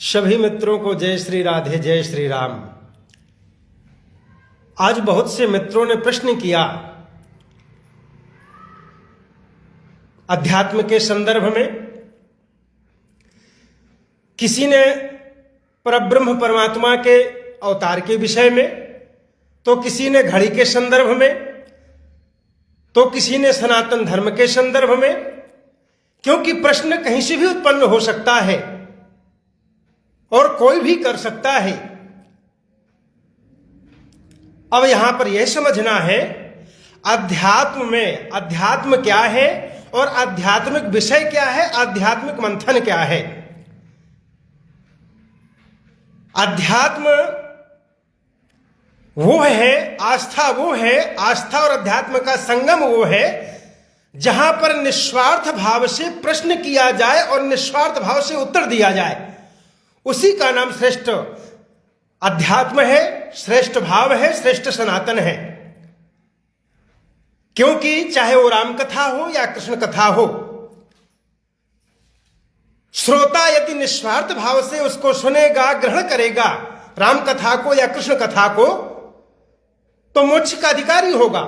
सभी मित्रों को जय श्री राधे, जय श्री राम। आज बहुत से मित्रों ने प्रश्न किया अध्यात्म के संदर्भ में। किसी ने परब्रह्म परमात्मा के अवतार के विषय में, तो किसी ने घड़ी के संदर्भ में, तो किसी ने सनातन धर्म के संदर्भ में, क्योंकि प्रश्न कहीं से भी उत्पन्न हो सकता है और कोई भी कर सकता है। अब यहां पर यह समझना है अध्यात्म में अध्यात्म क्या है और आध्यात्मिक विषय क्या है, आध्यात्मिक मंथन क्या है। अध्यात्म वो है, आस्था और अध्यात्म का संगम वो है जहां पर निस्वार्थ भाव से प्रश्न किया जाए और निस्वार्थ भाव से उत्तर दिया जाए। उसी का नाम श्रेष्ठ अध्यात्म है, श्रेष्ठ भाव है, श्रेष्ठ सनातन है। क्योंकि चाहे वो राम कथा हो या कृष्ण कथा हो, श्रोता यदि निस्वार्थ भाव से उसको सुनेगा, ग्रहण करेगा, राम कथा को या कृष्ण कथा को, तो मोक्ष का अधिकारी होगा।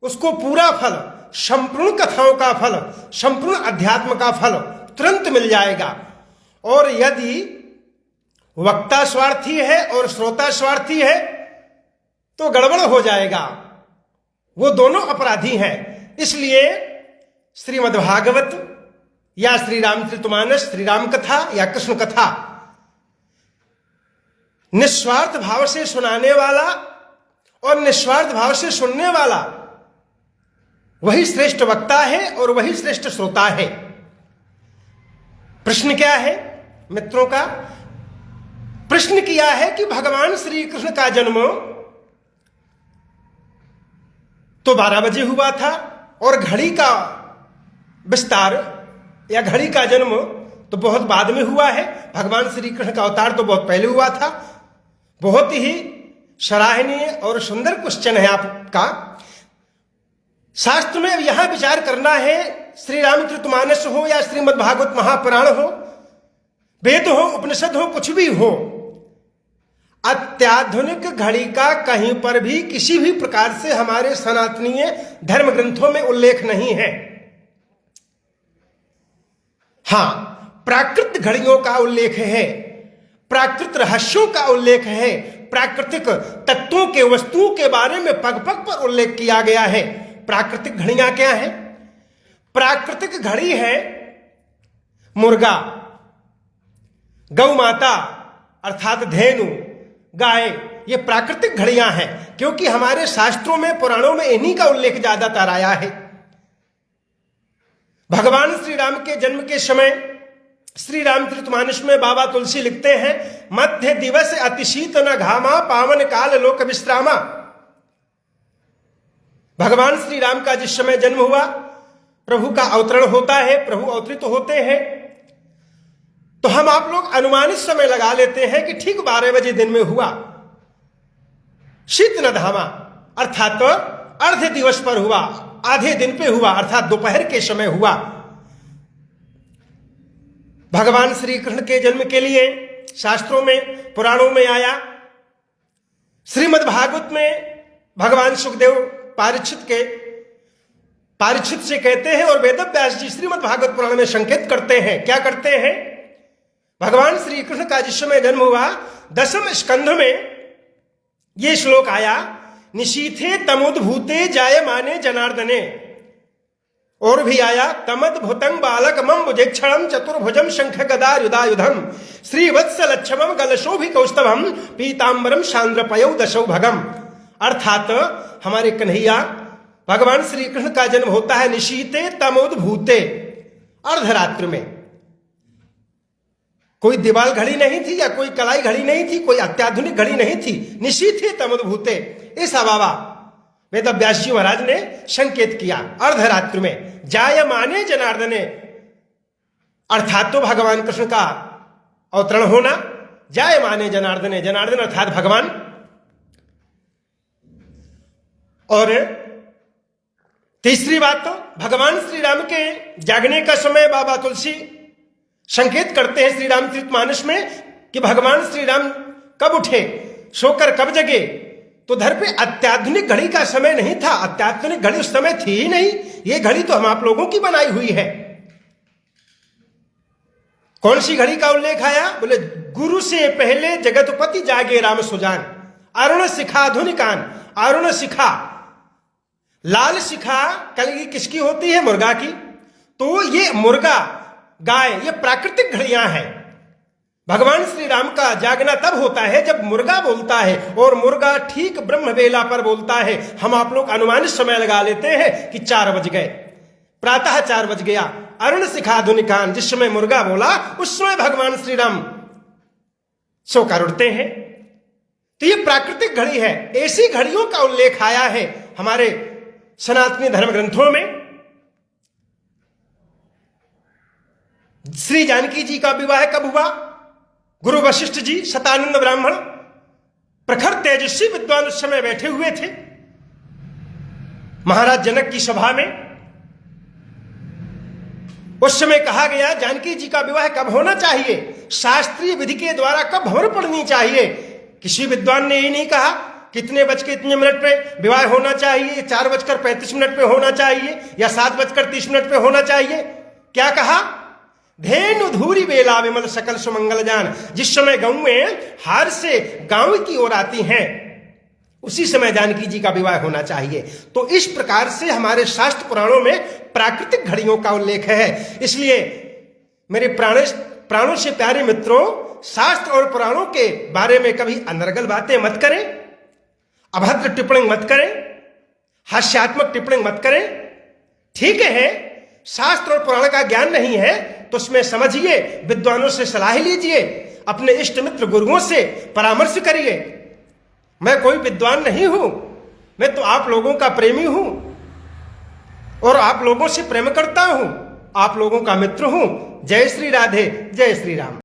उसको पूरा फल, संपूर्ण कथाओं का फल, संपूर्ण अध्यात्म का फल तुरंत मिल जाएगा। और यदि वक्ता स्वार्थी है और श्रोता स्वार्थी है तो गड़बड़ हो जाएगा। वो दोनों अपराधी हैं। इसलिए श्रीमद्भागवत या श्री रामचरितमानस, श्री राम कथा या कृष्ण कथा निस्वार्थ भाव से सुनाने वाला और निस्वार्थ भाव से सुनने वाला वही श्रेष्ठ वक्ता है और वही श्रेष्ठ श्रोता है। प्रश्न क्या है मित्रों का? प्रश्न किया है कि भगवान श्री कृष्ण का जन्म तो 12 बजे हुआ था और घड़ी का विस्तार या घड़ी का जन्म तो बहुत बाद में हुआ है। भगवान श्री कृष्ण का अवतार तो बहुत पहले हुआ था। बहुत ही सराहनीय और सुंदर क्वेश्चन है आपका। शास्त्र में अब यहां विचार करना है, श्री रामचरितमानस हो या श्रीमद् भागवत महापुराण हो, वेद हो, उपनिषद हो, कुछ भी हो, अत्याधुनिक घड़ी का कहीं पर भी किसी भी प्रकार से हमारे सनातनीय धर्म ग्रंथों में उल्लेख नहीं है। हां, प्राकृत घड़ियों का उल्लेख है, प्राकृत रहस्यों का उल्लेख है, प्राकृतिक तत्वों के, वस्तुओं के बारे में पग पग पर उल्लेख किया गया है। प्राकृतिक घड़ियां क्या है? प्राकृतिक घड़ी है मुर्गा, गौ माता अर्थात धेनु, गाय, ये प्राकृतिक घड़ियां हैं। क्योंकि हमारे शास्त्रों में, पुराणों में इन्हीं का उल्लेख ज्यादातर आया है। भगवान श्री राम के जन्म के समय श्री रामचरितमानस में बाबा तुलसी लिखते हैं, मध्य दिवस अतिशीत न घामा, पावन काल लोक विश्रामा। भगवान श्री राम का जिस समय जन्म हुआ, प्रभु का अवतरण होता है, प्रभु अवतरित होते हैं, तो हम आप लोग अनुमानित समय लगा लेते हैं कि ठीक 12 बजे दिन में हुआ। शीत न धामा अर्थात तो अर्ध दिवस पर हुआ, आधे दिन पे हुआ, अर्थात दोपहर के समय हुआ। भगवान श्री कृष्ण के जन्म के लिए शास्त्रों में, पुराणों में आया। श्रीमद् भागवत में भगवान सुखदेव पारीक्षित से कहते हैं और वेदव्यास जी श्रीमद् भागवत पुराण में संकेत करते हैं। क्या करते हैं? भगवान श्री कृष्ण का जिस समय जन्म हुआ, 10वें स्कंध में यह श्लोक आया, निशीथे तमुद्भूते जायमाने जनार्दने। और भी आया, तमद्भुतं बालक मम भुजेक्षणं चतुर्भुजं शंख गदा युधायुधम श्रीवत्स लक्ष्मम गलशोभि कौस्तभम पीतांबरम सांद्रपयौ दशौ भगम। अर्थात हमारे कन्हैया भगवान श्री कृष्ण का जन्म होता है निशीते तमोद्भूते, अर्धरात्र में। कोई दीवाल घड़ी नहीं थी या कोई कलाई घड़ी नहीं थी, कोई अत्याधुनिक घड़ी नहीं थी, निशीथे तमोद्भूते। ऐसा बाबा वेदव्यास जी महाराज ने संकेत किया। अर्धरात्र में जायमाने जनार्दने, अर्थात तो भगवान कृष्ण का अवतरण होना। जायमाने जनार्दने, जनार्दन अर्थात भगवान। और तीसरी बात, तो भगवान श्री राम के जागने का समय बाबा तुलसी संकेत करते हैं श्री रामचरितमानस में कि भगवान श्री राम कब उठे, सोकर कब जगे। तो धर पे अत्याधुनिक घड़ी का समय नहीं था, अत्याधुनिक घड़ी उस समय थी ही नहीं। ये घड़ी तो हम आप लोगों की बनाई हुई है। कौन सी घड़ी का उल्लेख आया? बोले गुरु से पहले जगतपति जागे राम सुजान, अरुण शिखा धुनिकान। अरुण शिखा, लाल शिखा कलगी किसकी होती है? मुर्गा की। तो ये मुर्गा, गाय, ये प्राकृतिक घड़ियां हैं। भगवान श्री राम का जागना तब होता है जब मुर्गा बोलता है, और मुर्गा ठीक ब्रह्म बेला पर बोलता है। हम आप लोग अनुमानित समय लगा लेते हैं कि 4 बज गए, प्रातः 4 बज गया। अरुण शिखा धुनिकान, जिस समय मुर्गा बोला उस समय भगवान श्री राम सोकर उठते हैं। तो ये प्राकृतिक घड़ी है। ऐसी घड़ियों का उल्लेख आया है हमारे सनातनी धर्म ग्रंथों में। श्री जानकी जी का विवाह कब हुआ? गुरु वशिष्ठ जी, शतानंद ब्राह्मण, प्रखर तेजस्वी विद्वान उस समय बैठे हुए थे महाराज जनक की सभा में। उस समय कहा गया जानकी जी का विवाह कब होना चाहिए, शास्त्रीय विधि के द्वारा कब भंवर पड़नी चाहिए। किसी विद्वान ने ये नहीं कहा कितने बज के इतने मिनट पे विवाह होना चाहिए, 4:35 पे होना चाहिए या 7:30 पे होना चाहिए। क्या कहा? धेनु धूरी बेला विमल सकल सुमंगल जान। जिस समय गौएं हार से गांव की ओर आती हैं उसी समय जानकी जी का विवाह होना चाहिए। तो इस प्रकार से हमारे शास्त्र पुराणों में प्राकृतिक घड़ियों का उल्लेख है। इसलिए मेरे प्राणों से प्यारे मित्रों, शास्त्र और पुराणों के बारे में कभी अनर्गल बातें मत करें, अभद्र टिप्पणी मत करें, हास्यात्मक टिप्पणी मत करें। ठीक है, शास्त्र और पुराण का ज्ञान नहीं है तो उसमें समझिए, विद्वानों से सलाह लीजिए, अपने इष्ट मित्र गुरुओं से परामर्श करिए। मैं कोई विद्वान नहीं हूं, मैं तो आप लोगों का प्रेमी हूं और आप लोगों से प्रेम करता हूं, आप लोगों का मित्र हूं। जय श्री राधे, जय श्री राम।